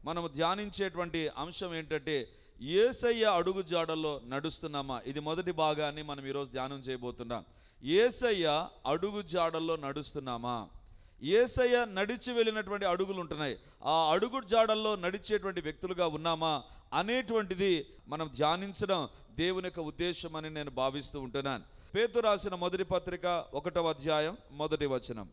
మనము ధ్యానించేటువంటి అంశం ఏంటంటే యేసయ్య అడుగు జాడల్లో నడుస్తున్నామా. ఇది మొదటి భాగాన్ని మనం ఈరోజు ధ్యానం చేయబోతున్నాం. యేసయ్య అడుగు జాడల్లో నడుస్తున్నామా. యేసయ్య నడిచి వెళ్ళినటువంటి అడుగులు ఉంటున్నాయి, ఆ అడుగు జాడల్లో నడిచేటువంటి వ్యక్తులుగా ఉన్నామా అనేటువంటిది మనం ధ్యానించడం దేవుని యొక్క ఉద్దేశం అని నేను భావిస్తూ ఉంటున్నాను. పేతురు రాసిన మొదటి పత్రిక 1వ అధ్యాయం 1వ వచనం.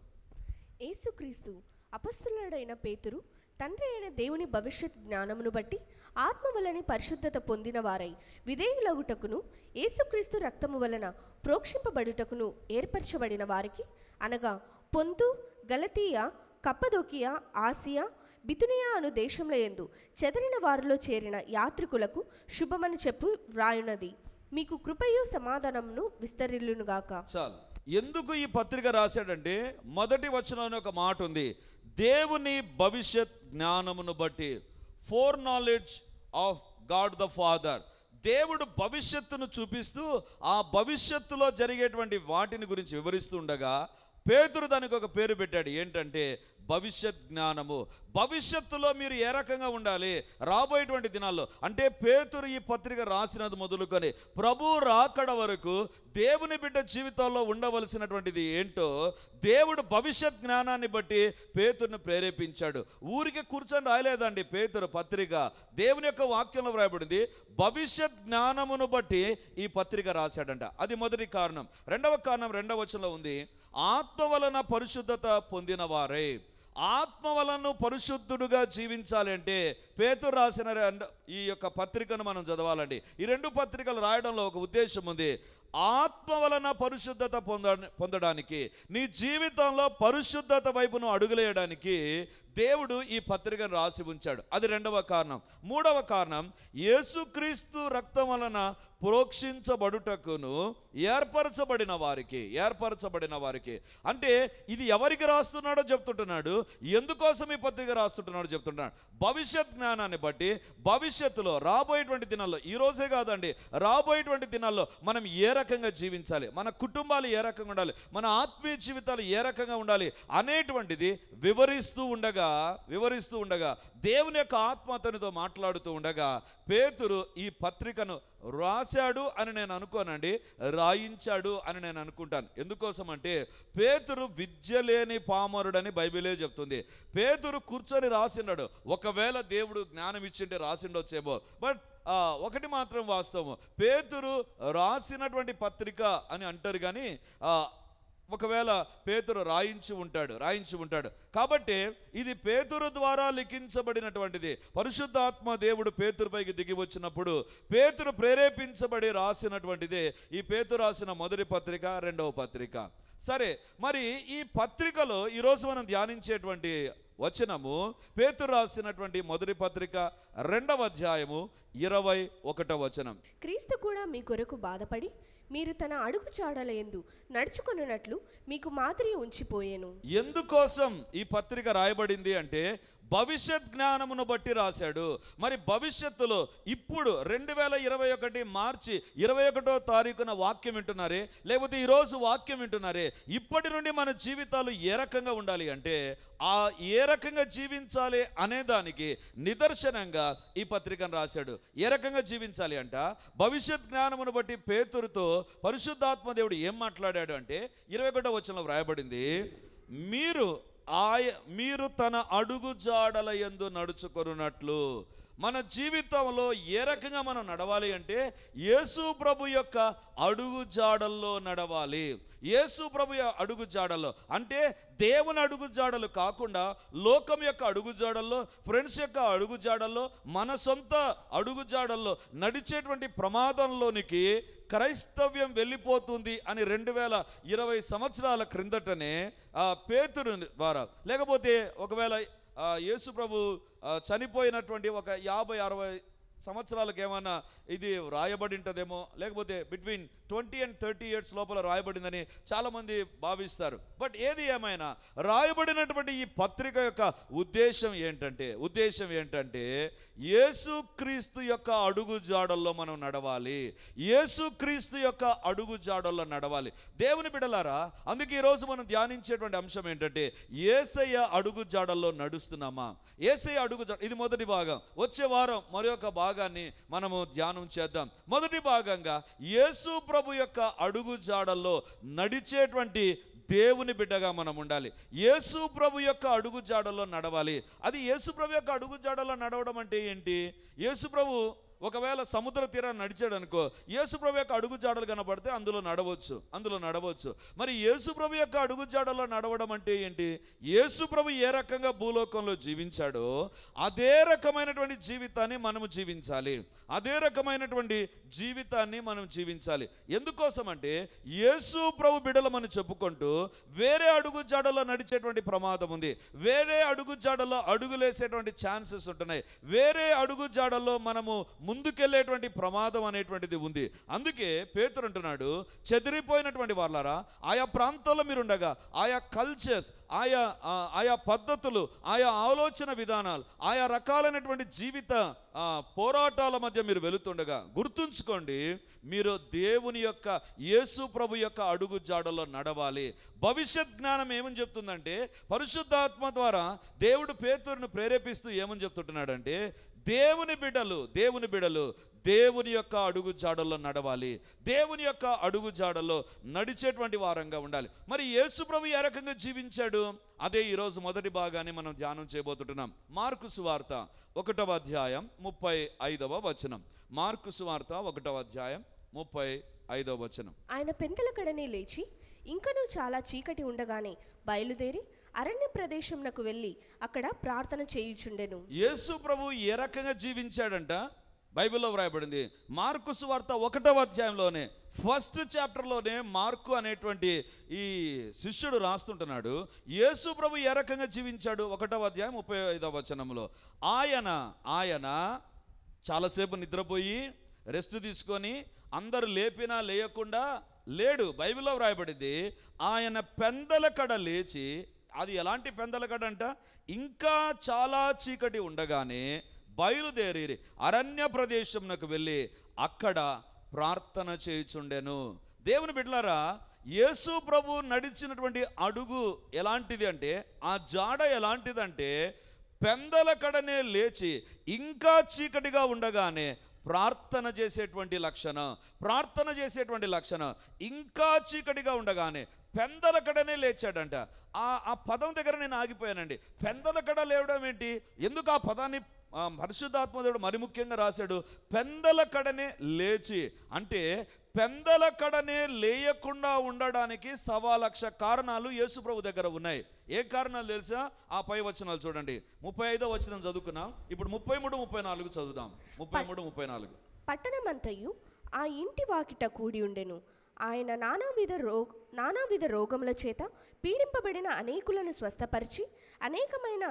యేసుక్రీస్తు అపొస్తలుడైన పేతురు తండ్రి అయిన దేవుని భవిష్యత్ జ్ఞానమును బట్టి ఆత్మ వలన పరిశుద్ధత పొందిన వారై విధేయులగుటకును యేసుక్రీస్తు రక్తము వలన ప్రోక్షింపబడుటకును ఏర్పరచబడిన వారికి, అనగా పొంతు, గలతీయ, కప్పదొకియ, ఆసియా, బితునియా అను దేశముల యందు చెదరిన వారిలో చేరిన యాత్రికులకు శుభమని చెప్పు వ్రాయున్నది. మీకు కృపయు సమాధానమును విస్తరిల్లునుగాక. చాలు. ఎందుకు ఈ పత్రిక రాశాడంటే మొదటి వచనంలో ఒక మాట ఉంది, దేవుని భవిష్యత్ జ్ఞానమును బట్టి. Four knowledge of God the father. దేవుడు భవిష్యత్తును చూపిస్తూ ఆ భవిష్యత్తులో జరిగేటువంటి వాటిని గురించి వివరిస్తూ ఉండగా పేతురు దానికి ఒక పేరు పెట్టాడు, ఏంటంటే భవిష్యత్ జ్ఞానము. భవిష్యత్తులో మీరు ఏ రకంగా ఉండాలి రాబోయేటువంటి దినాల్లో. అంటే పేతురు ఈ పత్రిక రాసినది మొదలుకొని ప్రభు రాకడ వరకు దేవుని బిడ్డ జీవితాల్లో ఉండవలసినటువంటిది ఏంటో దేవుడు భవిష్యత్ జ్ఞానాన్ని బట్టి పేతురుని ప్రేరేపించాడు. ఊరికి కూర్చొని రాయలేదండి పేతురు పత్రిక, దేవుని యొక్క వాక్యంలో వ్రాయబడింది భవిష్యత్ జ్ఞానమును బట్టి ఈ పత్రిక రాశాడంట. అది మొదటి కారణం. రెండవ కారణం 2వ వచనంలో ఉంది, ఆత్మ వలన పరిశుద్ధత పొందిన వారే. ఆత్మ వలన పరిశుద్ధుడుగా జీవించాలి అంటే పేతురు రాసిన ఈ యొక్క పత్రికను మనం చదవాలండి. ఈ 2 పత్రికలు రాయడంలో ఒక ఉద్దేశం ఉంది. ఆత్మ వలన పరిశుద్ధత పొందడానికి, నీ జీవితంలో పరిశుద్ధత వైపును అడుగులేయడానికి దేవుడు ఈ పత్రికను రాసి ఉంచాడు. అది 2వ కారణం. 3వ కారణం, యేసుక్రీస్తు రక్తం వలన ప్రోక్షించబడుటకును ఏర్పరచబడిన వారికి. అంటే ఇది ఎవరికి రాస్తున్నాడో చెప్తుంటున్నాడు, ఎందుకోసం ఈ పత్రిక రాస్తుంటున్నాడో చెప్తుంటున్నాడు. భవిష్యత్ జ్ఞానాన్ని బట్టి భవిష్యత్తులో రాబోయేటువంటి దినాల్లో, ఈ రోజే కాదండి రాబోయేటువంటి దినాల్లో మనం ఏ రకంగా జీవించాలి, మన కుటుంబాలు ఏ రకంగా ఉండాలి, మన ఆత్మీయ జీవితాలు ఏ రకంగా ఉండాలి అనేటువంటిది వివరిస్తూ ఉండగా దేవుని యొక్క ఆత్మ అతనితో మాట్లాడుతూ ఉండగా పేతురు ఈ పత్రికను రాశాడు అని నేను అనుకోనండి, రాయించాడు అని నేను అనుకుంటాను. ఎందుకోసం అంటే పేతురు విద్య లేని పామరుడని బైబిలే చెప్తుంది. పేతురు కూర్చొని రాసినాడు. ఒకవేళ దేవుడు జ్ఞానం ఇచ్చింటే రాసిండొచ్చేమో. బట్ ఒకటి మాత్రం వాస్తవం, పేతురు రాసినటువంటి పత్రిక అని అంటారు కానీ ఒకవేళ పేతురు రాయించి ఉంటాడు. కాబట్టి ఇది పేతురు ద్వారా లిఖించబడినటువంటిది. పరిశుద్ధాత్మ దేవుడు పేతురుపైకి దిగి వచ్చినప్పుడు పేతురు ప్రేరేపించబడి రాసినటువంటిదే ఈ పేతురు రాసిన మొదటి పత్రిక, 2వ పత్రిక. సరే, మరి ఈ పత్రికలో ఈరోజు మనం ధ్యానించేటువంటి వచనము పేతురు రాసినటువంటి మొదటి పత్రిక 2వ అధ్యాయము 21వ వచనం. క్రీస్తు కూడా మీ కొరకు బాధపడి మీరు తన అడుగు చాడల యందు నడుచుకొనున్నట్లు మీకు మాదిరి ఉంచిపోయేను. ఎందుకోసం ఈ పత్రిక రాయబడింది అంటే భవిష్యత్ జ్ఞానమును బట్టి రాశాడు. మరి భవిష్యత్తులో ఇప్పుడు 2021 మార్చి 21వ తారీఖున వాక్యం వింటున్నారే, లేకపోతే ఈరోజు వాక్యం వింటున్నారే, ఇప్పటి నుండి మన జీవితాలు ఏ రకంగా ఉండాలి అంటే ఆ ఏ రకంగా జీవించాలి అనే దానికి నిదర్శనంగా ఈ పత్రికను రాశాడు. ఏ రకంగా జీవించాలి అంట భవిష్యత్ జ్ఞానమును బట్టి పేతురుతో పరిశుద్ధాత్మ దేవుడు ఏం మాట్లాడాడు అంటే 21వ వచనంలో వ్రాయబడింది, మీరు తన అడుగు జాడల యందు నడుచుకొనున్నట్లు. మన జీవితంలో ఏ రకంగా మనం నడవాలి అంటే యేసు ప్రభు యొక్క అడుగు జాడల్లో నడవాలి. యేసు ప్రభు అడుగు జాడల్లో అంటే దేవుని అడుగు జాడలు కాకుండా లోకం యొక్క అడుగు జాడల్లో, ఫ్రెండ్స్ యొక్క అడుగు జాడల్లో, మన సొంత అడుగు జాడల్లో నడిచేటువంటి ప్రమాదంలోనికి క్రైస్తవ్యం వెళ్ళిపోతుంది అని 2020 సంవత్సరాల క్రిందటనే పేతురు ద్వారా, లేకపోతే ఒకవేళ యేసు ప్రభు చనిపోయినటువంటి ఒక 50-60 సంవత్సరాలకు ఏమైనా ఇది రాయబడి ఉంటుందేమో, లేకపోతే బిట్వీన్ 20 and 30 years లోపల రాయబడిందని చాలామంది భావిస్తారు. బట్ ఏది ఏమైనా రాయబడినటువంటి ఈ పత్రిక యొక్క ఉద్దేశం ఏంటంటే యేసుక్రీస్తు యొక్క అడుగు జాడల్లో మనం నడవాలి. యేసుక్రీస్తు యొక్క అడుగు జాడల్లో నడవాలి. దేవుని బిడ్డలారా, అందుకే ఈరోజు మనం ధ్యానించేటువంటి అంశం ఏంటంటే యేసయ్య అడుగు జాడల్లో నడుస్తున్నామా? యేసయ్య అడుగు జాడ, ఇది మొదటి భాగం. వచ్చే వారం మరొక భాగాన్ని మనము ధ్యానం చేద్దాం. మొదటి భాగంగా యేసు ప్రభు యొక్క అడుగు జాడల్లో నడిచేటువంటి దేవుని బిడ్డగా మనం ఉండాలి. యేసు ప్రభు యొక్క అడుగు జాడల్లో నడవాలి. అది యేసు ప్రభు యొక్క అడుగు జాడల్లో నడవడం అంటే ఏంటి? యేసు ప్రభు ఒకవేళ సముద్ర తీరాన్ని నడిచాడు అనుకో, యేసు ప్రభు యొక్క అడుగు జాడలు కనబడితే అందులో నడవచ్చు. మరి యేసు ప్రభు యొక్క అడుగు జాడల్లో నడవడం అంటే ఏంటి? యేసు ప్రభు ఏ రకంగా భూలోకంలో జీవించాడో అదే రకమైనటువంటి జీవితాన్ని మనము జీవించాలి. ఎందుకోసం అంటే యేసు ప్రభు బిడ్డలమని చెప్పుకుంటూ వేరే అడుగు జాడలో నడిచేటువంటి ప్రమాదం ఉంది. వేరే అడుగు జాడలో అడుగులేసేటువంటి ఛాన్సెస్ ఉంటున్నాయి. వేరే అడుగు జాడల్లో మనము ముందుకెళ్ళేటువంటి ప్రమాదం అనేటువంటిది ఉంది. అందుకే పేతురు అంటున్నాడు, చెదిరిపోయినటువంటి వాళ్ళారా, ఆయా ప్రాంతాల్లో మీరుండగా ఆయా కల్చర్స్, ఆయా పద్ధతులు, ఆయా ఆలోచన విధానాలు, ఆయా రకాలైనటువంటి జీవిత పోరాటాల మధ్య మీరు వెళుతుండగా గుర్తుంచుకోండి, మీరు దేవుని యొక్క యేసు ప్రభు యొక్క అడుగు జాడలో నడవాలి. భవిష్యత్ జ్ఞానం ఏమని చెప్తుందంటే, పరిశుద్ధాత్మ ద్వారా దేవుడు పేతురును ప్రేరేపిస్తూ ఏమని చెప్తుంటున్నాడంటే, దేవుని బిడ్డలు దేవుని యొక్క అడుగు జాడల్లో నడవాలి. దేవుని యొక్క అడుగు జాడల్లో నడిచేటువంటి వారంగా ఉండాలి. మరి యేసు ప్రభు ఏ రకంగా జీవించాడు? అదే ఈరోజు మొదటి భాగాన్ని మనం ధ్యానం చేయబోతుంటున్నాం. మార్కు సువార్త 1వ అధ్యాయం 35వ వచనం. మార్కు సువార్త 1వ అధ్యాయం 35వ వచనం. ఆయన పెందలకడనే లేచి ఇంకనూ చాలా చీకటి ఉండగానే బయలుదేరి అరణ్య ప్రదేశంనకు వెళ్ళి అక్కడ ప్రార్థన చేయుచుండెను. యేసు ప్రభు ఏ రకంగా జీవించాడంట? బైబిల్లో వ్రాయబడింది. మార్కు సువార్త 1వ అధ్యాయంలోనే, ఫస్ట్ చాప్టర్లోనే మార్కు అనేటువంటి ఈ శిష్యుడు రాస్తుంటున్నాడు, యేసు ప్రభు ఏ రకంగా జీవించాడు. 1వ అధ్యాయం 35వ వచనంలో, ఆయన చాలాసేపు నిద్రపోయి రెస్ట్ తీసుకొని అందరు లేపినా లేయకుండా లేడు. బైబిల్లో వ్రాయబడింది, ఆయన పెందలకడ లేచి, అది ఎలాంటి పెందలకడ అంట, ఇంకా చాలా చీకటి ఉండగానే బయలుదేరి అరణ్య ప్రదేశంకు వెళ్ళి అక్కడ ప్రార్థన చేయుచుండెను. దేవుని బిడ్డలారా, యేసు ప్రభు నడిచినటువంటి అడుగు ఎలాంటిది అంటే, ఆ జాడ ఎలాంటిదంటే, పెందలకడనే లేచి ఇంకా చీకటిగా ఉండగానే ప్రార్థన చేసేటువంటి లక్షణం. ఇంకా చీకటిగా ఉండగానే పెందలకడనే లేచాడంట. ఆ పదం దగ్గర నేను ఆగిపోయానండి. పెందలకడ లేవడం ఏంటి? ఎందుకు ఆ పదాన్ని పరిశుద్ధాత్మదేవుడు మరి ముఖ్యంగా రాశాడు? పెందలకడనే లేచి అంటే, పెందలకడనే లేయకుండా ఉండడానికి 1,00,000 కారణాలు యేసు ప్రభు దగ్గర ఉన్నాయి. ఏ కారణాలు తెలుసా? ఆ పై వచనాలు చూడండి. 35వ వచనం చదువుకున్నాం, ఇప్పుడు 33, 34 చదువుదాం. 33, 34. పట్టణమంతయు ఆ ఇంటి వాకిట కూడి ఉండెను. ఆయన నానావిధ రోగముల చేత పీడింపబడిన అనేకులను స్వస్థపరిచి అనేకమైన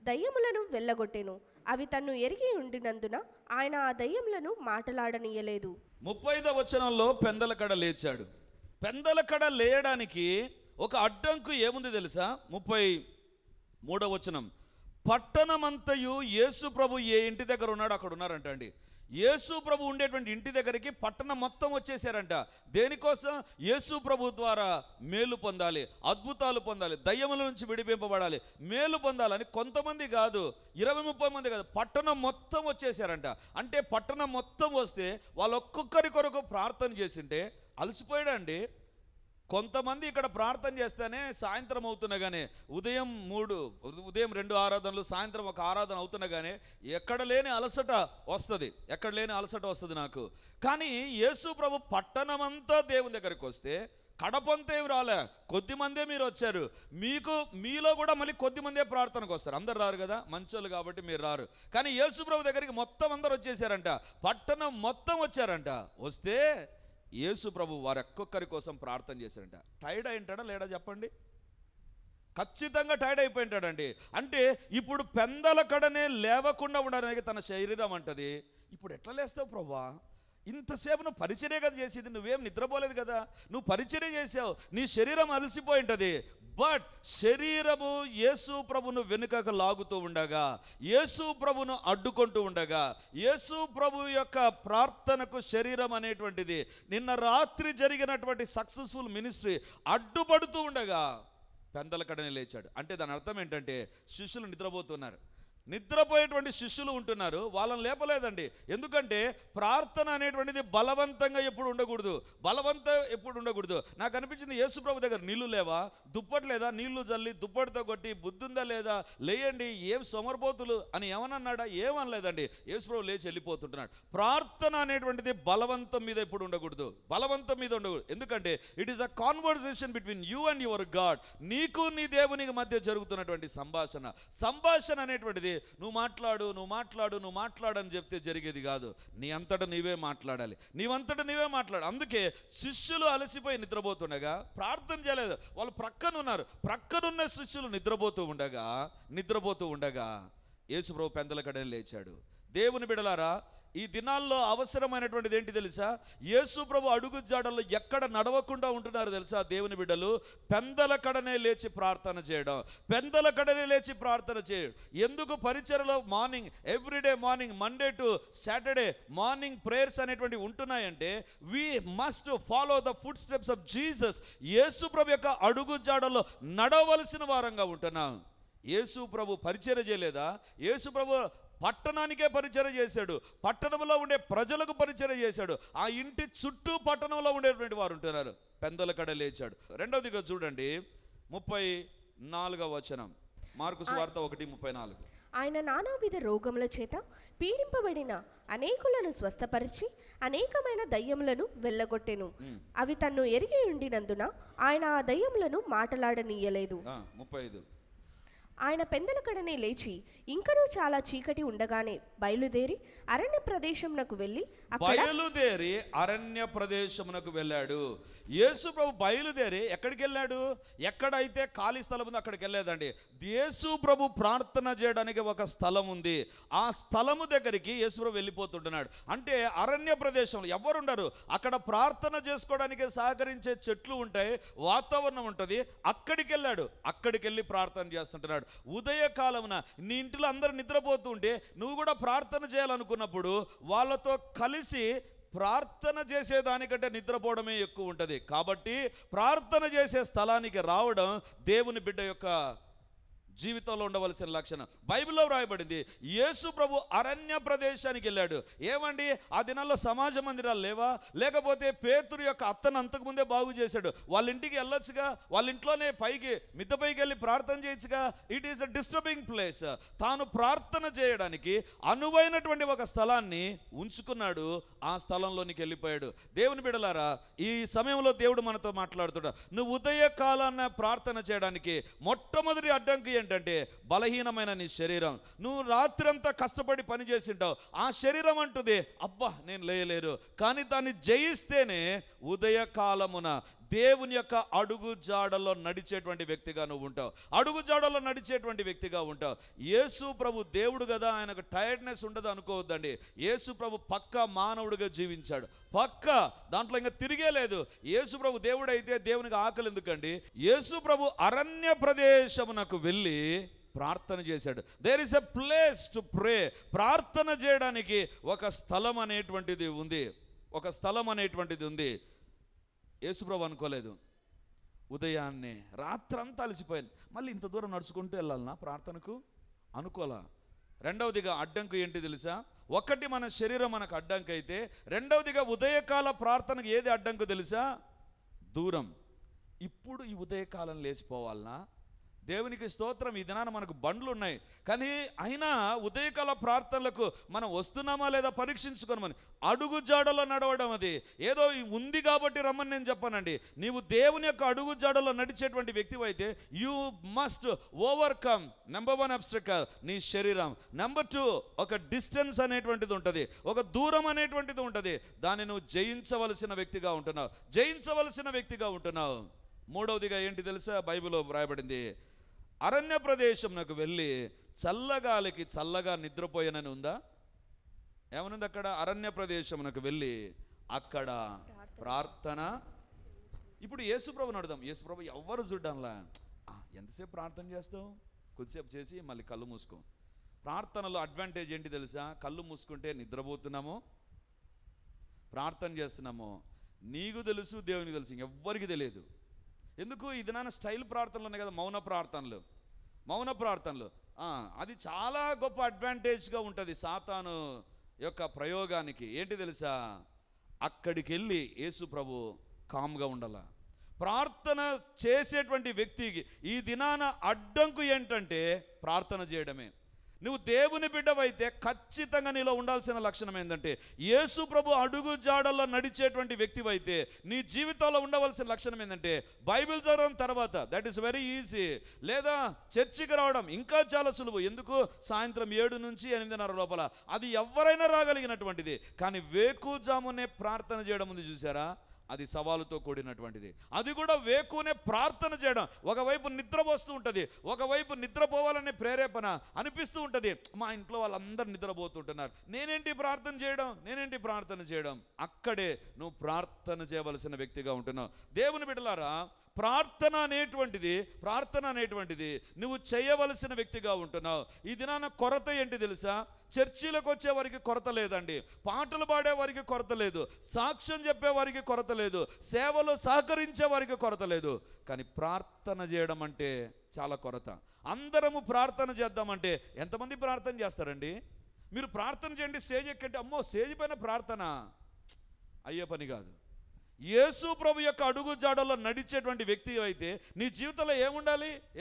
దయ్యములను వెళ్ళగొట్టెను. అవి తన్ను ఎరిగి ఉండినందున ఆయన ఆ దయ్యములను మాటలాడనీయలేదు. 35వ వచనంలో పెందలకడ లేచాడు. పెందలకడ లేయడానికి ఒక అడ్డంకు ఏముంది తెలుసా? 33వ వచనం, పట్టణమంతయు యేసు ప్రభు ఏ ఇంటి దగ్గర ఉన్నాడో అక్కడ ఉన్నారంట అండి. యేసు ప్రభు ఉండేటువంటి ఇంటి దగ్గరికి పట్టణం మొత్తం వచ్చేసారంట. దేనికోసం? యేసు ప్రభు ద్వారా మేలు పొందాలి, అద్భుతాలు పొందాలి, దయ్యముల నుంచి విడిపింపబడాలి, మేలు పొందాలని కొంతమంది కాదు, 20-30 మంది కాదు, పట్టణం మొత్తం వచ్చేసారంట. అంటే పట్టణం మొత్తం వస్తే వాళ్ళు ఒక్కొక్కరి కొరకు ప్రార్థన చేసింటే అలసిపోయాడండి. కొంతమంది ఇక్కడ ప్రార్థన చేస్తేనే సాయంత్రం అవుతున్నగానే, ఉదయం 2 ఆరాధనలు, సాయంత్రం 1 ఆరాధన అవుతున్నగానే ఎక్కడ లేని అలసట వస్తుంది నాకు. కానీ యేసు ప్రభు పట్టణమంతా దేవుని దగ్గరికి వస్తే కడపంతా ఏమి రాలే, కొద్దిమందే మీరు వచ్చారు. మీలో కూడా మళ్ళీ కొద్దిమందే ప్రార్థనకు వస్తారు. అందరు రారు కదా, మంచోళ్ళు కాబట్టి మీరు రారు. కానీ యేసు ప్రభు దగ్గరికి మొత్తం అందరు వచ్చేసారంట, పట్టణం మొత్తం వచ్చారంట. వస్తే యేసు ప్రభు వారి ఒక్కొక్కరి కోసం ప్రార్థన చేశారంట. టైర్డ్ అయి ఉంటాడా లేడా చెప్పండి? ఖచ్చితంగా టైర్డ్ అయిపోయి ఉంటాడండి. అంటే ఇప్పుడు పెందలకడనే లేవకుండా ఉండడానికి తన శరీరం అంటది, ఇప్పుడు ఎట్లా లేస్తావు ప్రభా? ఇంతసేపు నువ్వు పరిచర్య కదా చేసేది, నువ్వేం నిద్రపోలేదు కదా, నువ్వు పరిచర్య చేసావు, నీ శరీరం అలసిపోయి ఉంటుంది. బట్ శరీరము యేసు ప్రభును వెనుకకు లాగుతూ ఉండగా, యేసు ప్రభును అడ్డుకుంటూ ఉండగా, యేసు ప్రభు యొక్క ప్రార్థనకు శరీరం అనేటువంటిది నిన్న రాత్రి జరిగినటువంటి సక్సెస్ఫుల్ మినిస్ట్రీ అడ్డుపడుతూ ఉండగా పెందల కడనే లేచాడు. అంటే దాని అర్థం ఏంటంటే శిష్యులు నిద్రపోతున్నారు. నిద్రపోయేటువంటి శిష్యులు ఉంటున్నారు, వాళ్ళని లేపలేదండి. ఎందుకంటే ప్రార్థన అనేటువంటిది బలవంతంగా ఎప్పుడు ఉండకూడదు, ఎప్పుడు ఉండకూడదు. నాకు అనిపించింది యేసుప్రభు దగ్గర నీళ్లు లేవా, దుప్పటి లేదా, నీళ్లు జల్లి దుప్పటితో కొట్టి బుద్ధుందా లేదా, లేయండి ఏం సొమరపోతులు అని ఏమన్నాడా? ఏమనలేదండి. యేసుప్రభు లేచి వెళ్ళిపోతుంటున్నాడు. ప్రార్థన అనేటువంటిది బలవంతం మీద ఎప్పుడు ఉండకూడదు, బలవంతం మీద ఉండకూడదు. ఎందుకంటే it is a conversation between you and your God. నీకు నీ దేవునికి మధ్య జరుగుతున్నటువంటి సంభాషణ అనేటువంటిది నువ్వు మాట్లాడు అని చెప్తే జరిగేది కాదు. నీ అంతటా నీవే మాట్లాడాలి, నీవంతటా నీవే మాట్లాడు. అందుకే శిష్యులు అలసిపోయి నిద్రపోతుండగా ప్రార్థన చేయలేదు. వాళ్ళు ప్రక్కనున్న శిష్యులు నిద్రపోతూ ఉండగా యేసుప్రభు పెందల కడనే లేచాడు. దేవుని బిడ్డలారా, ఈ దినాల్లో అవసరమైనటువంటిది ఏంటి తెలుసా? యేసు ప్రభు అడుగు జాడల్లో ఎక్కడ నడవకుండా ఉంటున్నారు తెలుసా దేవుని బిడ్డలు? పెందల కడనే లేచి ప్రార్థన చేయడం, ఎందుకు పరిచర్యలో morning, everyday morning, Monday to Saturday morning prayers అనేటువంటి ఉంటున్నాయంటే we must follow the footsteps of Jesus. Yesu ప్రభు యొక్క అడుగు జాడల్లో నడవలసిన వారంగా ఉంటున్నాం. యేసు ప్రభు పరిచర్య చేయలేదా? యేసు ప్రభు పట్టణానికే పరిచర్య చేశాడు, పట్టణంలో ఉండే ప్రజలకు పరిచర్య చేశాడు. ఆ ఇంటి చుట్టూ పట్టణంలో ఉండేటువంటి వారు ఉంటున్నారు. పెందల కడ లేచాడు. రెండవదిగా చూడండి 34వ వచనం, మార్కు సువార్త 1:34. ఆయన నానావిధ రోగముల చేత పీడింపబడిన అనేకులను స్వస్థపరిచి అనేకమైన దయ్యములను వెళ్ళగొట్టెను. అవి తన్ను ఎరిగి ఉండినందున ఆయన ఆ దయ్యములను మాటలాడనీయలేదు. 35. ఆయన పెందల కడనే లేచి ఇంకనూ చాలా చీకటి ఉండగానే బయలుదేరి అరణ్య ప్రదేశమునకు వెళ్ళాడు. యేసు ప్రభు బయలుదేరి ఎక్కడికి వెళ్ళాడు? ఎక్కడైతే ఖాళీ స్థలం ఉందో అక్కడికి వెళ్ళలేదండి. యేసు ప్రభు ప్రార్థన చేయడానికి ఒక స్థలం ఉంది, ఆ స్థలము దగ్గరికి యేసు ప్రభు వెళ్ళిపోతుంటున్నాడు. అంటే అరణ్య ప్రదేశంలో ఎవరుండరు, అక్కడ ప్రార్థన చేసుకోవడానికి సహకరించే చెట్లు ఉంటాయి, వాతావరణం ఉంటుంది. అక్కడికి వెళ్ళాడు, అక్కడికి వెళ్ళి ప్రార్థన చేస్తుంటున్నాడు. ఉదయకాలమున నీ ఇంటిలో అందరూ నిద్రపోతూ ఉంటే నువ్వు కూడా ప్రార్థన చేయాలనుకున్నప్పుడు వాళ్ళతో కలిసి ప్రార్థన చేసేదానికంటే నిద్రపోవడమే ఎక్కువ ఉంటుంది. కాబట్టి ప్రార్థన చేసే స్థలానికి రావడం దేవుని బిడ్డ యొక్క జీవితంలో ఉండవలసిన లక్షణం. బైబిల్లో వ్రాయబడింది యేసు ప్రభు అరణ్య ప్రదేశానికి వెళ్ళాడు. ఏమండి, ఆ దినాల్లో సమాజ మందిరాలు లేవా? లేకపోతే పేతురు యొక్క అత్తను అంతకుముందే బాగు చేశాడు, వాళ్ళ ఇంటికి వెళ్ళొచ్చుగా, వాళ్ళ ఇంట్లోనే మిద్దపైకి వెళ్ళి ప్రార్థన చేయొచ్చుగా. It is a disturbing place. తాను ప్రార్థన చేయడానికి అనువైనటువంటి ఒక స్థలాన్ని ఉంచుకున్నాడు, ఆ స్థలంలోనికి వెళ్ళిపోయాడు. దేవుని బిడ్డలారా, ఈ సమయంలో దేవుడు మనతో మాట్లాడుతున్నాడు. నువ్వు ఉదయకాలాన ప్రార్థన చేయడానికి మొట్టమొదటి అడ్డంకి ఏంటంటే బలహీనమైన నీ శరీరం. నువ్వు రాత్రంతా కష్టపడి పని చేసి ఉంటావు, ఆ శరీరం అంటుంది అబ్బా నేను లేయలేరు. కానీ దాన్ని జయిస్తేనే ఉదయకాలమున దేవుని యొక్క అడుగు జాడలో నడిచేటువంటి వ్యక్తిగా నువ్వు ఉంటావు, అడుగు జాడలో నడిచేటువంటి వ్యక్తిగా ఉంటావు. యేసు ప్రభు దేవుడు కదా, ఆయనకు టైర్డ్నెస్ ఉండదు అనుకోవద్దండి. యేసు ప్రభు పక్కా మానవుడిగా జీవించాడు, పక్కా దాంట్లో ఇంకా తిరిగే లేదు. యేసు ప్రభు దేవుడు అయితే దేవునికి ఆకలి ఎందుకండి? యేసు ప్రభు అరణ్య ప్రదేశమునకు వెళ్ళి ప్రార్థన చేశాడు. There is a place to pray. ప్రార్థన చేయడానికి ఒక స్థలం అనేటువంటిది ఉంది. యేసుప్రభు అనుకోలేదు, ఉదయాన్నే రాత్రంతా అలసిపోయాను, మళ్ళీ ఇంత దూరం నడుచుకుంటూ వెళ్ళాలన్నా ప్రార్థనకు అనుకోలా. రెండవదిగా అడ్డంకు ఏంటి తెలుసా? ఒకటి మన శరీరం మనకు అడ్డంకు అయితే, రెండవదిగా ఉదయకాల ప్రార్థనకు ఏది అడ్డంకు తెలుసా? దూరం. ఇప్పుడు ఈ ఉదయకాలం లేచిపోవాలన్నా? దేవునికి స్తోత్రం, ఈ దినాన మనకు బండ్లు ఉన్నాయి, కానీ అయినా ఉదయకాల ప్రార్థనలకు మనం వస్తున్నామా లేదా పరీక్షించుకోమని. అడుగు జాడలో నడవడం అది ఏదో ఉంది కాబట్టి రమ్మని నేను చెప్పానండి. నీవు దేవుని యొక్క అడుగు జాడలో నడిచేటువంటి వ్యక్తి అయితే యూ మస్ట్ ఓవర్కమ్ నెంబర్ 1 అబ్స్ట్రకల్ నీ శరీరం, నెంబర్ 2 ఒక డిస్టెన్స్ అనేటువంటిది ఉంటుంది, ఒక దూరం అనేటువంటిది ఉంటుంది. దాన్ని నువ్వు జయించవలసిన వ్యక్తిగా ఉంటున్నావు. మూడవదిగా ఏంటి తెలుసా? బైబిల్లో వ్రాయబడింది అరణ్య ప్రదేశంకు వెళ్ళి చల్లగాలికి చల్లగా నిద్రపోయానని ఉందా? ఏమనుంది అక్కడ? అరణ్య ప్రదేశమునకు వెళ్ళి అక్కడ ప్రార్థన. ఇప్పుడు యేసుప్రభుని అడుగుదాం. యేసుప్రభు ఎవరు చూడ్డంలా, ఎంతసేపు ప్రార్థన చేస్తావు? కొద్దిసేపు చేసి మళ్ళీ కళ్ళు మూసుకో. ప్రార్థనలో అడ్వాంటేజ్ ఏంటి తెలుసా? కళ్ళు మూసుకుంటే నిద్రపోతున్నామో, ప్రార్థన చేస్తున్నామో నీకు తెలుసు, దేవునికి తెలుసు, ఎవ్వరికి తెలియదు. ఎందుకు? ఇది నాన్న స్టైల్ ప్రార్థనలు ఉన్నాయి కదా, మౌన ప్రార్థనలు. మౌన ప్రార్థనలు అది చాలా గొప్ప అడ్వాంటేజ్గా ఉంటుంది సాతాను యొక్క ప్రయోగానికి. ఏంటి తెలుసా? అక్కడికి వెళ్ళి యేసు ప్రభు కామ్గా ఉండాల. ప్రార్థన చేసేటువంటి వ్యక్తికి ఈ దినాన అడ్డంకు ఏంటంటే ప్రార్థన చేయడమే. నువ్వు దేవుని బిడ్డవైతే ఖచ్చితంగా నీలో ఉండాల్సిన లక్షణం ఏంటంటే, యేసు ప్రభు అడుగు జాడల్లో నడిచేటువంటి వ్యక్తివైతే నీ జీవితంలో ఉండవలసిన లక్షణం ఏంటంటే, బైబిల్ చదవడం తర్వాత, దట్ ఈస్ వెరీ ఈజీ. లేదా చర్చికి రావడం ఇంకా చాలా సులువు. ఎందుకు? సాయంత్రం 7 నుంచి 8:30 లోపల అది ఎవరైనా రాగలిగినటువంటిది. కానీ వేకుజామునే ప్రార్థన చేయడం ఉంది చూసారా, అది సవాలుతో కూడినటువంటిది. అది కూడా వేకునే ప్రార్థన చేయడం. ఒకవైపు నిద్ర వస్తూ ఉంటుంది, ఒకవైపు నిద్రపోవాలనే ప్రేరేపణ అనిపిస్తూ ఉంటుంది. మా ఇంట్లో వాళ్ళందరూ నిద్రపోతుంటున్నారు, నేనేంటి ప్రార్థన చేయడం? అక్కడే నువ్వు ప్రార్థన చేయవలసిన వ్యక్తిగా ఉంటున్నావు. దేవుని బిడ్డలారా, ప్రార్థన అనేటువంటిది నువ్వు చేయవలసిన వ్యక్తిగా ఉంటున్నావు. ఈ దినాన కొరత ఏంటి తెలుసా? చర్చిలకు వచ్చే వారికి కొరత లేదండి, పాటలు పాడే వారికి కొరత లేదు, సాక్ష్యం చెప్పే వారికి కొరత లేదు, సేవలో సహకరించే వారికి కొరత లేదు. కానీ ప్రార్థన చేయడం అంటే చాలా కొరత. అందరము ప్రార్థన చేద్దామంటే ఎంతమంది ప్రార్థన చేస్తారండి? మీరు ప్రార్థన చేయండి స్టేజ్ ఎక్కంటే, అమ్మో స్టేజ్ పైన ప్రార్థన అయ్యే పని కాదు. యేసు ప్రభు యొక్క అడుగు జాడల్లో నడిచేటువంటి వ్యక్తి అయితే నీ జీవితంలో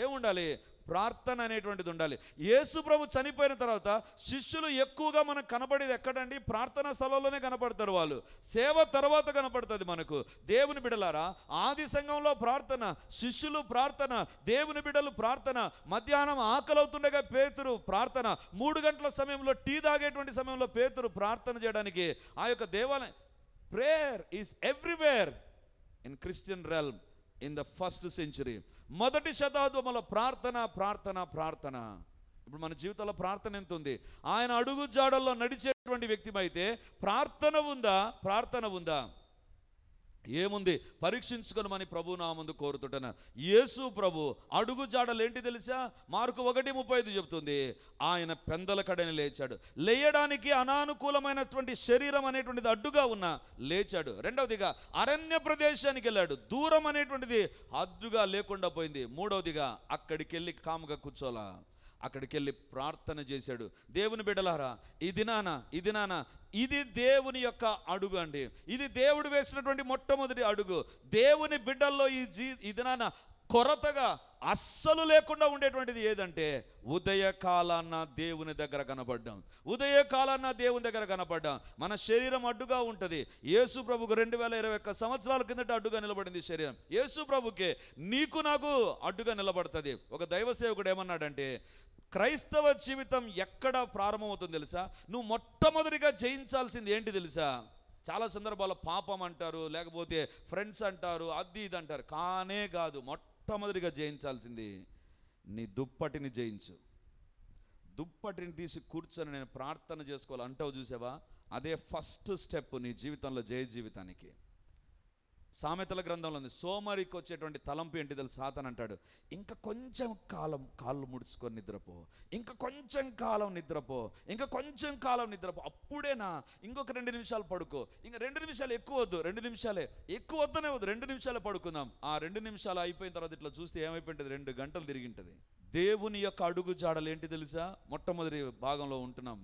ఏముండాలి? ప్రార్థన అనేటువంటిది ఉండాలి. యేసు ప్రభు చనిపోయిన తర్వాత శిష్యులు ఎక్కువగా మనకు కనపడేది ఎక్కడండి? ప్రార్థనా స్థలంలోనే కనపడతారు. వాళ్ళు సేవ తర్వాత కనపడుతుంది మనకు. దేవుని బిడ్డలారా, ఆది సంఘంలో ప్రార్థన, శిష్యులు ప్రార్థన, దేవుని బిడ్డలు ప్రార్థన, మధ్యాహ్నం ఆకలవుతుండగా పేతురు ప్రార్థన, 3 గంటల సమయంలో టీ తాగేటువంటి సమయంలో పేతురు ప్రార్థన చేయడానికి ఆ యొక్క దేవాలయం. Prayer is everywhere in Christian realm in the first century. మొదటి శతాబ్దంలో ప్రార్థన. ఇప్పుడు మన జీవితంలో ప్రార్థన ఎంత ఉంది? ఆయన అడుగు జాడల్లో నడిచేటువంటి వ్యక్తి అయితే ప్రార్థన ఉందా? ఏముంది? పరీక్షించుకొని మన ప్రభు నా ముందు కోరుతుంటాను. యేసు ప్రభు అడుగు జాడలు ఏంటి తెలుసా? మార్కు 1:35 చెప్తుంది, ఆయన పెందల కడని లేచాడు. లేయడానికి అనానుకూలమైనటువంటి శరీరం అనేటువంటిది అడ్డుగా ఉన్నా లేచాడు. రెండవదిగా అరణ్య ప్రదేశానికి వెళ్ళాడు, దూరం అనేటువంటిది అడ్డుగా లేకుండా పోయింది. మూడవదిగా అక్కడికి వెళ్ళి కాముగా కూర్చోలా, అక్కడికి వెళ్ళి ప్రార్థన చేశాడు. దేవుని బిడ్డలారా, ఈ దినాన ఇది దేవుని యొక్క అడుగు అండి. ఇది దేవుడు వేసినటువంటి మొట్టమొదటి అడుగు. దేవుని బిడ్డల్లో ఈ దినాన కొరతగా అస్సలు లేకుండా ఉండేటువంటిది ఏదంటే, ఉదయకాలాన్న దేవుని దగ్గర కనపడ్డాం. మన శరీరం అడ్డుగా ఉంటుంది. యేసు ప్రభుకు 2021 సంవత్సరాల కిందట అడ్డుగా నిలబడింది శరీరం. యేసు ప్రభుకే నీకు నాకు అడ్డుగా నిలబడుతుంది. ఒక దైవ సేవకుడు ఏమన్నాడంటే, క్రైస్తవ జీవితం ఎక్కడ ప్రారంభమవుతుంది తెలుసా? నువ్వు మొట్టమొదటిగా జయించాల్సింది ఏంటి తెలుసా? చాలా సందర్భాల్లో పాపం అంటారు, లేకపోతే ఫ్రెండ్స్ అంటారు, అది ఇది అంటారు. కానే కాదు. మొట్టమొదటిగా జయించాల్సింది నీ దుప్పటిని జయించు. దుప్పటిని తీసి కూర్చొని నేను ప్రార్థన చేసుకోవాలి అంటావు చూసావా? అదే ఫస్ట్ స్టెప్ నీ జీవితంలో జయ జీవితానికి. సామెతల గ్రంథంలో ఉంది, సోమరికి వచ్చేటువంటి తలంపు ఏంటి తెలుసు? సాతాను అంటాడు, ఇంకా కొంచెం కాలం కాళ్ళు ముడుచుకొని నిద్రపో, ఇంకా కొంచెం కాలం నిద్రపో, అప్పుడేనా, ఇంకొక 2 నిమిషాలు పడుకో, ఇంకా 2 నిమిషాలు ఎక్కువ వద్దు, 2 నిమిషాలే ఎక్కువ వద్దనే వద్దు, 2 నిమిషాలే పడుకుందాం. ఆ 2 నిమిషాలు అయిపోయిన తర్వాత ఇట్లా చూస్తే ఏమైపోయింటుంది? 2 గంటలు తిరిగింటుంది. దేవుని యొక్క అడుగు జాడలు ఏంటి తెలుసా? మొట్టమొదటి భాగంలో ఉంటున్నాం.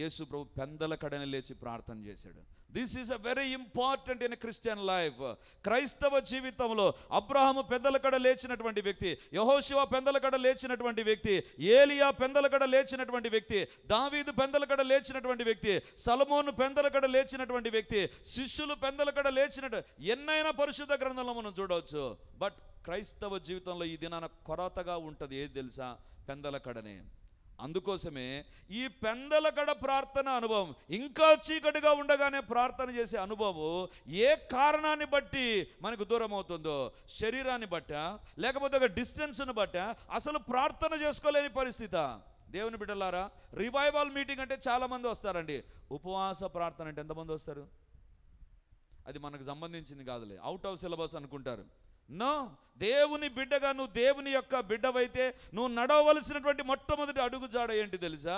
యేసు ప్రభు పెందల కడని లేచి ప్రార్థన చేశాడు. This is a very important in Christian life. క్రైస్తవ జీవితంలో అబ్రహాము పెందల కడ లేచినటువంటి వ్యక్తి, యెహోషువ పెందల కడ లేచినటువంటి వ్యక్తి, ఏలియా పెందల కడ లేచినటువంటి వ్యక్తి, దావీదు పెందల కడ లేచినటువంటి వ్యక్తి, సొలొమోను పెందల కడ లేచినటువంటి వ్యక్తి, శిష్యులు పెందల కడ లేచినట్టు ఎన్నైనా పరిశుద్ధ గ్రంథంలో మనం చూడవచ్చు. బట్ క్రైస్తవ జీవితంలో ఈ దినాన కొరతగా ఉంటుంది. ఏది తెలుసా? పెందల కడనే. అందుకోసమే ఈ పెందల కడ ప్రార్థన అనుభవం, ఇంకా చీకటిగా ఉండగానే ప్రార్థన చేసే అనుభవం ఏ కారణాన్ని బట్టి మనకు దూరం అవుతుందో, శరీరాన్ని బట్ట, లేకపోతే ఒక డిస్టెన్స్ని బట్ట అసలు ప్రార్థన చేసుకోలేని పరిస్థితి. దేవుని బిడ్డలారా, రివైవల్ మీటింగ్ అంటే చాలామంది వస్తారండి. ఉపవాస ప్రార్థన అంటే ఎంతమంది వస్తారు? అది మనకు సంబంధించింది కాదులే, అవుట్ ఆఫ్ సిలబస్ అనుకుంటారు. నో, దేవుని బిడ్డగా నువ్వు దేవుని యొక్క బిడ్డవైతే నువ్వు నడవలసినటువంటి మొట్టమొదటి అడుగుజాడ ఏంటి తెలుసా?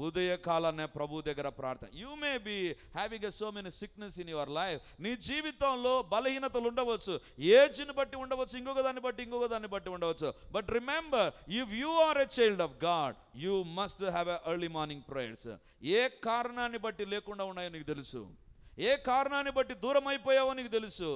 ఉదయకాలాన్ని ప్రభు దగ్గర ప్రార్థన. You may be having so many sickness in your life. నీ జీవితంలో బలహీనతలు ఉండవచ్చు, ఏజ్ని బట్టి ఉండవచ్చు, ఇంకొక దాన్ని బట్టి ఉండవచ్చు. But remember, if you are a child of God, you must have a early morning prayers. ఏ కారణాన్ని బట్టి లేకుండా ఉన్నాయో నీకు తెలుసు, ఏ కారణాన్ని బట్టి దూరం అయిపోయావో నీకు తెలుసు.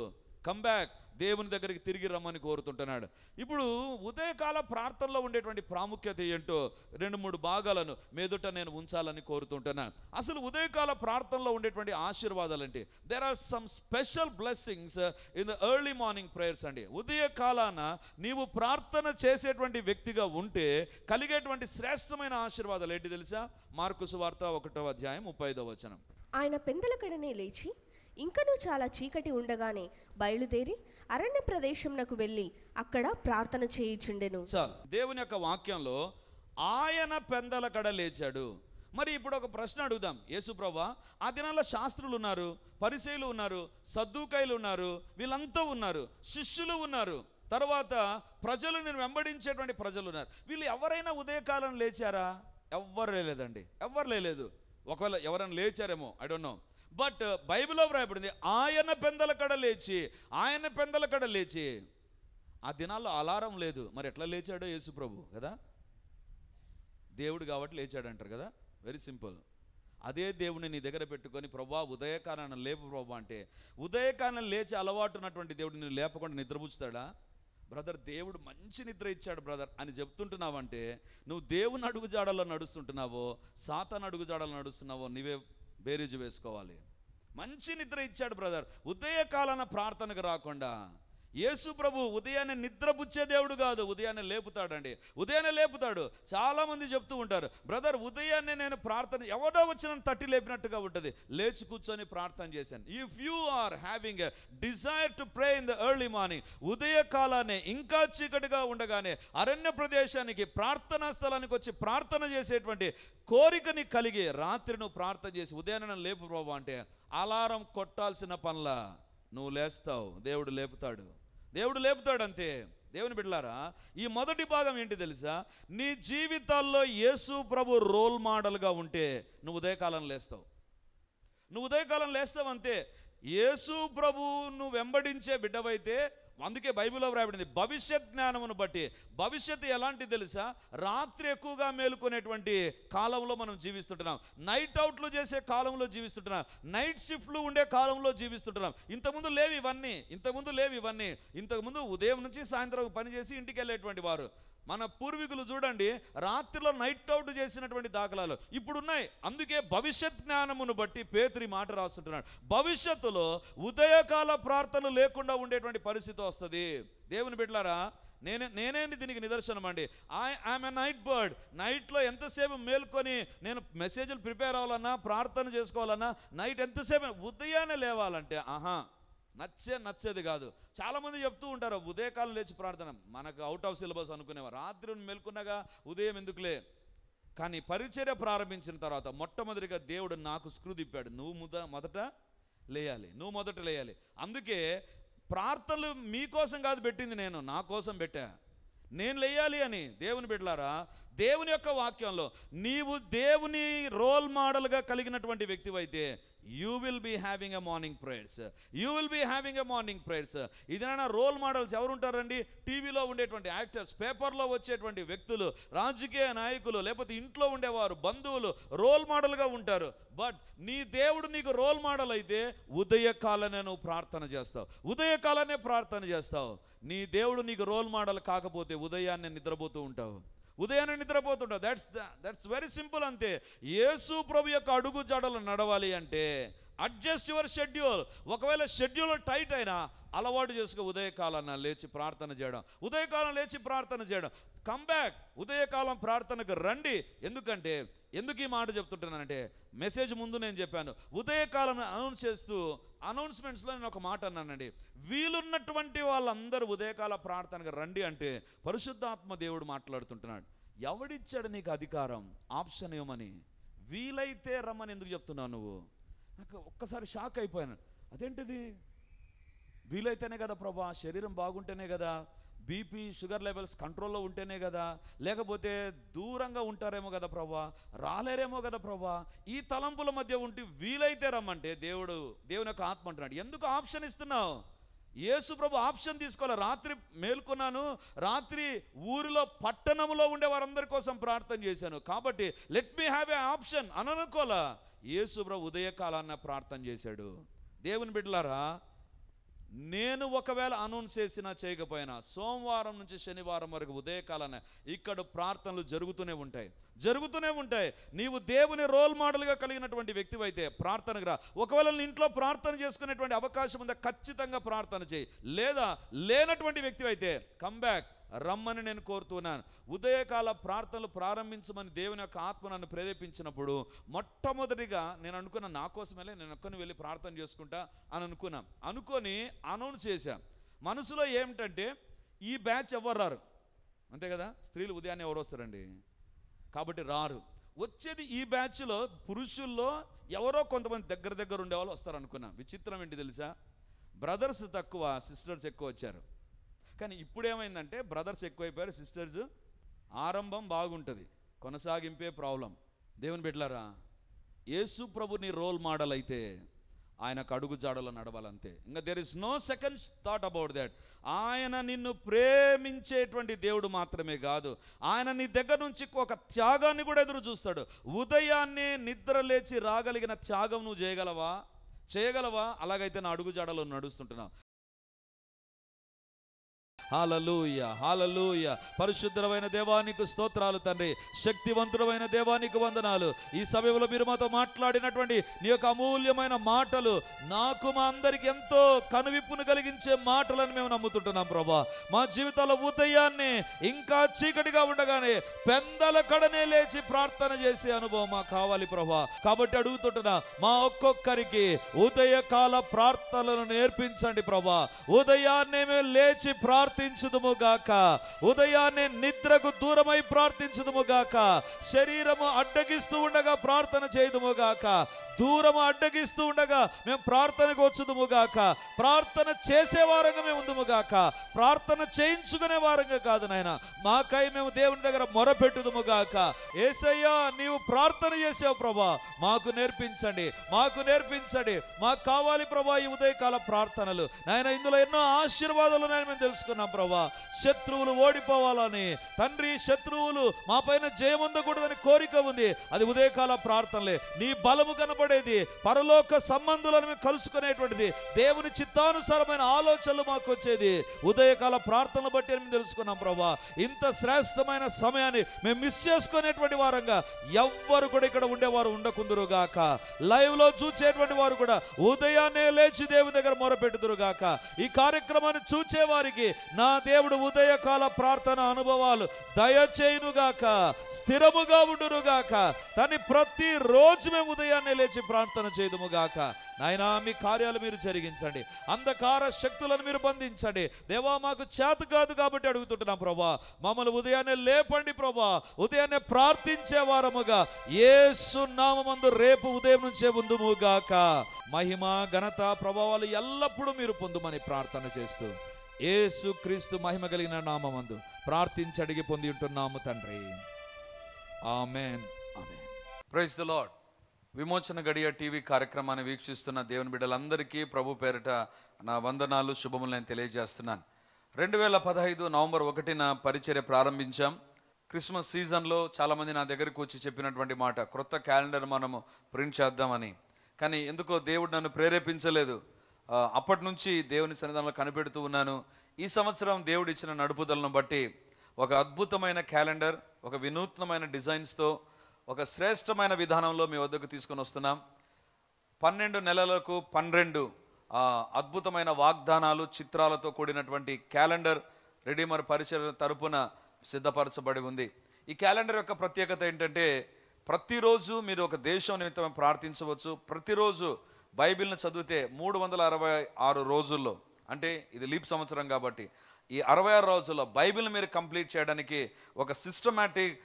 కమ్ బ్యాక్, దేవుని దగ్గరికి తిరిగి రమ్మని కోరుతుంటున్నాడు. ఇప్పుడు ఉదయకాల ప్రార్థనలో ఉండేటువంటి ప్రాముఖ్యత ఏంటో 2-3 భాగాలను మీదుట నేను ఉంచాలని కోరుతుంటున్నాను. అసలు ఉదయకాల ప్రార్థనలో ఉండేటువంటి ఆశీర్వాదాలు అంటే there are some special blessings in the early morning prayers అండి. ఉదయకాలాన నీవు ప్రార్థన చేసేటువంటి వ్యక్తిగా ఉంటే కలిగేటువంటి శ్రేష్టమైన ఆశీర్వాదాలు ఏంటి తెలుసా? మార్కు సువార్త 1వ అధ్యాయం 35వ వచనం. ఆయన పెందలకడనే లేచి ఇంకనూ చాలా చీకటి ఉండగానే బయలుదేరి అరణ్య ప్రదేశంనకు వెళ్ళి అక్కడ ప్రార్థన చేయుచుండెను. దేవుని యొక్క వాక్యంలో ఆయన పెందలకడ లేచాడు. మరి ఇప్పుడు ఒక ప్రశ్న అడుగుదాం. యేసు ప్రభువా, ఆ దినాల్లో శాస్త్రులు ఉన్నారు, పరిసయ్యులు ఉన్నారు, సద్దూకయ్యులు ఉన్నారు, వీళ్ళంతా ఉన్నారు, శిష్యులు ఉన్నారు, తర్వాత ప్రజలు నేను వెంబడించేటువంటి ప్రజలు ఉన్నారు. వీళ్ళు ఎవరైనా ఉదయకాలం లేచారా? ఎవ్వరు లేదండి, ఎవ్వరు లేదు. ఒకవేళ ఎవరైనా లేచారేమో, ఐ డోంట్ నో. బట్ బైబిల్లో వ్రాయబడింది ఆయన పెందలకడ లేచి. ఆ దినాల్లో అలారం లేదు, మరి ఎట్లా లేచాడో యేసు ప్రభు కదా, దేవుడు కాబట్టి లేచాడు అంటారు కదా. Very simple. అదే దేవుని నీ దగ్గర పెట్టుకొని ప్రభా ఉదయకాలం లేపు ప్రభా అంటే, ఉదయకాలం లేచి అలవాటు ఉన్నటువంటి దేవుడు నువ్వు లేపకుండా నిద్రపుచ్చుతాడా? బ్రదర్, దేవుడు మంచి నిద్ర ఇచ్చాడు బ్రదర్ అని చెప్తుంటున్నావంటే నువ్వు దేవుని అడుగుజాడల్లో నడుస్తుంటున్నావో సాతాను అడుగుజాడల్లో నడుస్తున్నావో నీవే బేరీజు వేసుకోవాలి. మంచి నిద్ర ఇచ్చాడు బ్రదర్, ఉదయకాలాన ప్రార్థనకు రాకుండా. యేసు ప్రభు ఉదయాన్నే నిద్రపుచ్చే దేవుడు కాదు, ఉదయాన్నే లేపుతాడండి, ఉదయాన్నే లేపుతాడు. చాలామంది చెప్తూ ఉంటారు, బ్రదర్ ఉదయాన్నే నేను ప్రార్థన ఎవడో వచ్చిన తట్టి లేపినట్టుగా ఉంటుంది, లేచి కూర్చొని ప్రార్థన చేశాను. If you are having a desire to pray in the early morning, ఉదయకాలాన్ని ఇంకా చీకటిగా ఉండగానే అరణ్య ప్రదేశానికి ప్రార్థనా స్థలానికి వచ్చి ప్రార్థన చేసేటువంటి కోరికని కలిగి రాత్రి నువ్వు ప్రార్థన చేసి ఉదయాన్నే నన్ను లేపు ప్రభు అంటే అలారం కొట్టాల్సిన పనుల నువ్వు లేస్తావు, దేవుడు లేపుతాడు అంతే. దేవుని బిడ్డలారా, ఈ మొదటి భాగం ఏంటి తెలుసా? నీ జీవితాల్లో యేసు ప్రభు రోల్ మోడల్గా ఉంటే నువ్వు ఉదయకాలం లేస్తావు అంతే. యేసు ప్రభు నువ్వు వెంబడించే బిడ్డవైతే, అందుకే బైబిల్లో వ్రాయబడింది భవిష్యత్ జ్ఞానమును బట్టి. భవిష్యత్తు ఎలాంటి తెలుసా? రాత్రి ఎక్కువగా మేలుకునేటువంటి కాలంలో మనం జీవిస్తుంటున్నాం, నైట్ అవుట్లు చేసే కాలంలో జీవిస్తుంటున్నాం, నైట్ షిఫ్ట్లు ఉండే కాలంలో జీవిస్తుంటున్నాం. ఇంతకుముందు లేవు ఇవన్నీ. ఇంతకుముందు ఉదయం నుంచి సాయంత్రం పనిచేసి ఇంటికి వెళ్ళేటువంటి వారు. మన పూర్వీకులు చూడండి, రాత్రిలో నైట్ అవుట్ చేసినటువంటి దాఖలాలు ఇప్పుడు ఉన్నాయి. అందుకే భవిష్యత్ జ్ఞానమును బట్టి పేతురు మాట రాస్తుంటున్నాడు, భవిష్యత్తులో ఉదయకాల ప్రార్థనలు లేకుండా ఉండేటువంటి పరిస్థితి వస్తుంది. దేవుని బిడ్డలారా, నేనేంటి దీనికి నిదర్శనం అండి. I'm a night bird. నైట్లో ఎంతసేపు మేల్కొని నేను మెసేజ్లు ప్రిపేర్ అవ్వాలన్నా ప్రార్థన చేసుకోవాలన్నా నైట్ ఎంతసేపు, ఉదయాన్నే లేవాలంటే నచ్చేది కాదు. చాలామంది చెప్తూ ఉంటారు ఉదయకాలం లేచి ప్రార్థన, మనకు అవుట్ ఆఫ్ సిలబస్ అనుకునేవారు. రాత్రి మేల్కొన్నగా ఉదయం ఎందుకులే. కానీ పరిచర్య ప్రారంభించిన తర్వాత మొట్టమొదటిగా దేవుడు నాకు స్క్రూ తిప్పాడు, నువ్వు మొదట లేయాలి. అందుకే ప్రార్థనలు మీకోసం కాదు పెట్టింది, నా కోసం పెట్టా, నేను లేయాలి అని. దేవుని బిడ్డలారా, దేవుని యొక్క వాక్యంలో నీవు దేవుని రోల్ మోడల్గా కలిగినటువంటి వ్యక్తివైతే you will be having a morning prayers. ఇదేనా రోల్ మోడల్స్ ఎవరు ఉంటారండి? టీవీలో ఉండేటువంటి యాక్టర్స్, పేపర్లో వచ్చేటువంటి వ్యక్తులు, రాజకీయ నాయకులు, లేకపోతే ఇంట్లో ఉండేవారు, బంధువులు రోల్ మోడల్గా ఉంటారు. బట్ నీ దేవుడు నీకు రోల్ మోడల్ అయితే ఉదయకాలనే నువ్వు ప్రార్థన చేస్తావు. నీ దేవుడు నీకు రోల్ మోడల్ కాకపోతే ఉదయాన్నే నిద్రపోతుంటావు. దట్స్ వెరీ సింపుల్ అంతే. యేసు ప్రభు యొక్క అడుగు జాడలు నడవాలి అంటే అడ్జస్ట్ యువర్ షెడ్యూల్. ఒకవేళ షెడ్యూల్ టైట్ అయినా అలవాటు చేసుకో ఉదయకాలాన్ని లేచి ప్రార్థన చేయడం. కమ్ బ్యాక్, ఉదయకాలం ప్రార్థనకు రండి. ఎందుకు ఈ మాట చెప్తుంటున్నానంటే, మెసేజ్ ముందు నేను చెప్పాను, ఉదయకాలం అనౌన్స్మెంట్స్లో నేను ఒక మాట అన్నానండి, వీలున్నటువంటి వాళ్ళందరూ ఉదయకాల ప్రార్థనకు రండి అంటే పరిశుద్ధాత్మ దేవుడు మాట్లాడుతుంటున్నాడు. ఎవడిచ్చాడు నీకు అధికారం, ఆప్షన్ ఇవ్వమని? వీలైతే రమ్మని ఎందుకు చెప్తున్నావు నువ్వు? నాకు ఒక్కసారి షాక్ అయిపోయాను. అదేంటిది? వీలైతేనే కదా ప్రభా, శరీరం బాగుంటేనే కదా, బీపీ షుగర్ లెవెల్స్ కంట్రోల్లో ఉంటేనే కదా, లేకపోతే దూరంగా ఉంటారేమో కదా ప్రభా, రాలేరేమో కదా ప్రభా. ఈ తలంపుల మధ్య ఉండి వీలైతే రమ్మంటే దేవుని యొక్క ఆత్మ అంటున్నాడు. ఎందుకు ఆప్షన్ ఇస్తున్నావు? యేసు ప్రభు ఆప్షన్ తీసుకోవాలి. రాత్రి మేల్కొన్నాను, రాత్రి ఊరిలో పట్టణంలో ఉండే వారందరి కోసం ప్రార్థన చేశాను కాబట్టి let me have a option అని అనుకోలా. యేసు ప్రభు ఉదయకాలాన్న ప్రార్థన చేశాడు. దేవుని బిడ్డలారా, నేను ఒకవేళ అనౌన్స్ చేసినా చేయకపోయినా సోమవారం నుంచి శనివారం వరకు ఉదయకాలాన ఇక్కడ ప్రార్థనలు జరుగుతూనే ఉంటాయి. నీవు దేవుని రోల్ మోడల్గా కలిగినటువంటి వ్యక్తివైతే ప్రార్థనకు రా. ఒకవేళ నీ ఇంట్లో ప్రార్థన చేసుకునేటువంటి అవకాశం ఉందా, ఖచ్చితంగా ప్రార్థన చేయి. లేదా లేనటువంటి వ్యక్తివైతే కమ్ బ్యాక్, రమ్మని నేను కోరుతున్నాను. ఉదయకాల ప్రార్థనలు ప్రారంభించమని దేవుని యొక్క ఆత్మ నన్ను ప్రేరేపించినప్పుడు మొట్టమొదటిగా నేను అనుకున్నా, నా కోసమే నేను ఒక్కని వెళ్ళి ప్రార్థన చేసుకుంటా అని అనుకొని అనౌన్స్ చేశా. మనసులో ఏమిటంటే ఈ బ్యాచ్ ఎవరు రారు, అంతే కదా, స్త్రీలు ఉదయాన్నే ఎవరు వస్తారండి, కాబట్టి రారు. వచ్చేది ఈ బ్యాచ్లో పురుషుల్లో ఎవరో కొంతమంది దగ్గర ఉండేవాళ్ళు వస్తారు అనుకున్నా. విచిత్రం ఏంటి తెలుసా, బ్రదర్స్ తక్కువ, సిస్టర్స్ ఎక్కువ వచ్చారు. కానీ ఇప్పుడు ఏమైందంటే బ్రదర్స్ ఎక్కువైపోయారు, సిస్టర్స్. ఆరంభం బాగుంటుంది, కొనసాగింపే ప్రాబ్లం. దేవుని బిడ్డలారా, యేసు ప్రభు నీ రోల్ మోడల్ అయితే ఆయనకు అడుగు జాడలో నడవాలంతే. ఇంకా there is no second thought about that. ఆయన నిన్ను ప్రేమించేటువంటి దేవుడు మాత్రమే కాదు, ఆయన నీ దగ్గర నుంచి ఒక త్యాగాన్ని కూడా ఎదురు చూస్తాడు. ఉదయాన్నే నిద్ర లేచి రాగలిగిన త్యాగం నువ్వు చేయగలవా? అలాగైతే నా అడుగు జాడలో నడుస్తుంటున్నావు. హల్లెలూయా, హల్లెలూయా. పరిశుద్ధమైన దేవానికి స్తోత్రాలు తండ్రి, శక్తివంతుడమైన దేవానికి వందనాలు. ఈ సమయంలో మీరు మాతో మాట్లాడినటువంటి నీ యొక్క అమూల్యమైన మాటలు నాకు, మా అందరికి ఎంతో కనువిప్పును కలిగించే మాటలను మేము నమ్ముతుంటున్నాం ప్రభా. మా జీవితాల్లో ఉదయాన్నే ఇంకా చీకటిగా ఉండగానే పెందల కడనే లేచి ప్రార్థన చేసే అనుభవం మాకు కావాలి ప్రభా. కాబట్టి అడుగుతుంటున్నా, మా ఒక్కొక్కరికి ఉదయకాల ప్రార్థనలను నేర్పించండి ప్రభా. ఉదయాన్నే మేము లేచి ప్రార్థించుదుముగాక, ఉదయాన్నే నిద్రకు దూరమై ప్రార్థించుదుముగాక, శరీరము అడ్డగిస్తూ ఉండగా ప్రార్థన చేయదుముగాక, దూరము అడ్డగిస్తూ ఉండగా మేము ప్రార్థనకు వచ్చుదుముగాక, ప్రార్థన చేసే వారంగా మేము ఉందుముగాక, ప్రార్థన చేయించుకునే వారంగా కాదు నాయన, మాకై మేము దేవుని దగ్గర మొరపెట్టుదుముగాక. యేసయ్యా, నీవు ప్రార్థన చేసావు ప్రభా, మాకు నేర్పించండి. మాకు కావాలి ప్రభా ఈ ఉదయకాల ప్రార్థనలు నాయన. ఇందులో ఎన్నో ఆశీర్వాదాలు నాయన మేము తెలుసుకున్నాం ప్రభా. శత్రువులు ఓడిపోవాలని తండ్రి, శత్రువులు మా పైన జయముందకూడదని కోరిక ఉంది. అది ఉదయకాల ప్రార్థనలే. నీ బలము కనబడేది, పరలోక సంబంధులను మేము కలుసుకునేటువంటిది, దేవుని చిత్తానుసారమైన ఆలోచనలు మాకు వచ్చేది ఉదయకాల ప్రార్థనలు బట్టి మేము తెలుసుకున్నాం ప్రభా. ఇంత శ్రేష్టమైన సమయాన్ని మేము మిస్ చేసుకునేటువంటి వారంగా ఎవ్వరు కూడా ఇక్కడ ఉండేవారు ఉండకుందురుగాక. లైవ్ లో చూసేటువంటి వారు కూడా ఉదయాన్నే లేచి దేవుని దగ్గర మొరపెట్టుదురుగాక. ఈ కార్యక్రమాన్ని చూచే వారికి నా దేవుడు ఉదయకాల ప్రార్థన అనుభవాలు దయచేయునుగాక, స్థిరముగా ఉండునుగాక. దాన్ని ప్రతిరోజు మేము ఉదయాన్నే లేచి ప్రార్థన చేయదుముగాక. నాయనా, మీ కార్యాలు మీరు జరిగించండి, అంధకార శక్తులను మీరు బంధించండి దేవా. మాకు చేత కాదు కాబట్టి అడుగుతుంటున్నాం ప్రభా, మమ్మల్ని ఉదయాన్నే లేపండి ప్రభా. ఉదయాన్నే ప్రార్థించే వారముగా యేసు నామమందు రేపు ఉదయం నుంచే ఉందుముగాక. మహిమ, ఘనత, ప్రభావాలు ఎల్లప్పుడూ మీరు పొందుమని ప్రార్థన చేస్తూ యేసు క్రీస్తు మహిమ కలిగిన నామమందు ప్రార్థించి అడిగి పొంది ఉంటున్నాము తండ్రి. Amen, amen. Praise the Lord. విమోచన గడియ టీవీ కార్యక్రమాన్ని వీక్షిస్తున్న దేవుని బిడ్డలందరికీ ప్రభు పేరిట నా వందనాలు, శుభములు నేను తెలియజేస్తున్నాను. 2015 నవంబర్ 1న పరిచర్య ప్రారంభించాం. క్రిస్మస్ సీజన్లో చాలామంది నా దగ్గరకు వచ్చి చెప్పినటువంటి మాట, క్రొత్త క్యాలెండర్ మనము ప్రింట్ చేద్దామని. కానీ ఎందుకో దేవుడు నన్ను ప్రేరేపించలేదు. అప్పటి నుంచి దేవుని సన్నిధానంలో కనిపెడుతూ ఉన్నాను. ఈ సంవత్సరం దేవుడు ఇచ్చిన నడుపుదలను బట్టి ఒక అద్భుతమైన క్యాలెండర్, ఒక వినూత్నమైన డిజైన్స్తో, ఒక శ్రేష్టమైన విధానంలో మీ వద్దకు తీసుకొని వస్తున్నాం. 12 నెలలకు 12 అద్భుతమైన వాగ్దానాలు, చిత్రాలతో కూడినటువంటి క్యాలెండర్ రెడీమర్ పరిచర్య తరపున సిద్ధపరచబడి ఉంది. ఈ క్యాలెండర్ యొక్క ప్రత్యేకత ఏంటంటే, ప్రతిరోజు మీరు ఒక దేశం నిమిత్తం ప్రార్థించవచ్చు. ప్రతిరోజు బైబిల్ని చదివితే 366 రోజుల్లో, అంటే ఇది లీప్ సంవత్సరం కాబట్టి ఈ 66 రోజుల్లో బైబిల్ మీరు కంప్లీట్ చేయడానికి ఒక సిస్టమాటిక్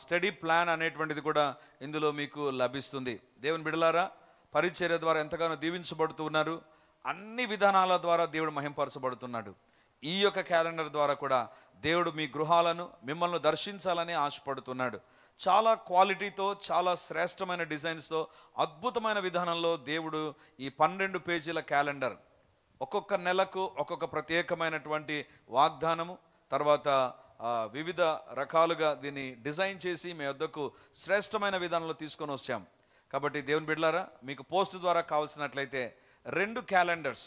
స్టడీ ప్లాన్ అనేటువంటిది కూడా ఇందులో మీకు లభిస్తుంది. దేవుని బిడ్డలారా, పరిచర్య ద్వారా ఎంతగానో దీవించబడుతూ ఉన్నారు. అన్ని విధానాల ద్వారా దేవుడు మహింపరచబడుతున్నాడు. ఈ యొక్క క్యాలెండర్ ద్వారా కూడా దేవుడు మీ గృహాలను మిమ్మల్ని దర్శించాలని ఆశపడుతున్నాడు. చాలా క్వాలిటీతో, చాలా శ్రేష్టమైన డిజైన్స్తో, అద్భుతమైన విధానంలో దేవుడు ఈ 12 పేజీల క్యాలెండర్, ఒక్కొక్క నెలకు ఒక్కొక్క ప్రత్యేకమైనటువంటి వాగ్దానము, తర్వాత వివిధ రకాలుగా దీన్ని డిజైన్ చేసి మీ వద్దకు శ్రేష్టమైన విధానంలో తీసుకొని వచ్చాం. కాబట్టి దేవుని బిడ్డలారా, మీకు పోస్ట్ ద్వారా కావాల్సినట్లయితే 2 క్యాలెండర్స్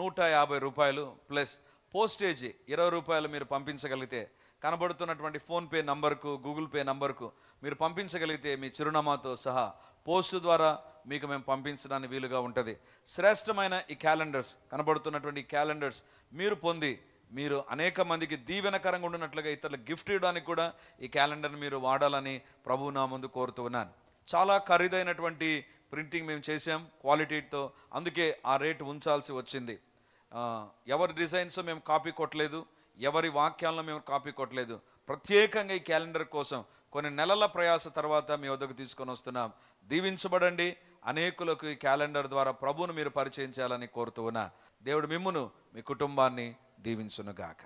150 రూపాయలు ప్లస్ పోస్టేజీ 20 రూపాయలు మీరు పంపించగలిగితే, కనబడుతున్నటువంటి ఫోన్పే నంబర్కు, గూగుల్ పే నంబర్కు మీరు పంపించగలిగితే మీ చిరునామాతో సహా పోస్టు ద్వారా మీకు మేము పంపించడానికి వీలుగా ఉంటుంది. శ్రేష్టమైన ఈ క్యాలెండర్స్, కనబడుతున్నటువంటి ఈ క్యాలెండర్స్ మీరు పొంది మీరు అనేక మందికి దీవెనకరంగా ఉండినట్లుగా ఇతరులకు గిఫ్ట్ ఇవ్వడానికి కూడా ఈ క్యాలెండర్ని మీరు వాడాలని ప్రభువు నా ముందు కోరుతూ ఉన్నాను. చాలా ఖరీదైనటువంటి ప్రింటింగ్ మేము చేసాం క్వాలిటీతో, అందుకే ఆ రేటు ఉంచాల్సి వచ్చింది. ఎవరి డిజైన్స్ మేము కాపీ కొట్టలేదు, ఎవరి వాక్యాలను మేము కాపీ కొట్టలేదు. ప్రత్యేకంగా ఈ క్యాలెండర్ కోసం కొన్ని నెలల ప్రయాస తర్వాత మీ వద్దకు తీసుకొని వస్తున్నాం. దీవించబడండి. అనేకులకు ఈ క్యాలెండర్ ద్వారా ప్రభువును మీరు పరిచయం చేయాలని కోరుతూ ఉన్నా. దేవుడు మిమ్మును, మీ కుటుంబాన్ని దీవించునుగాక.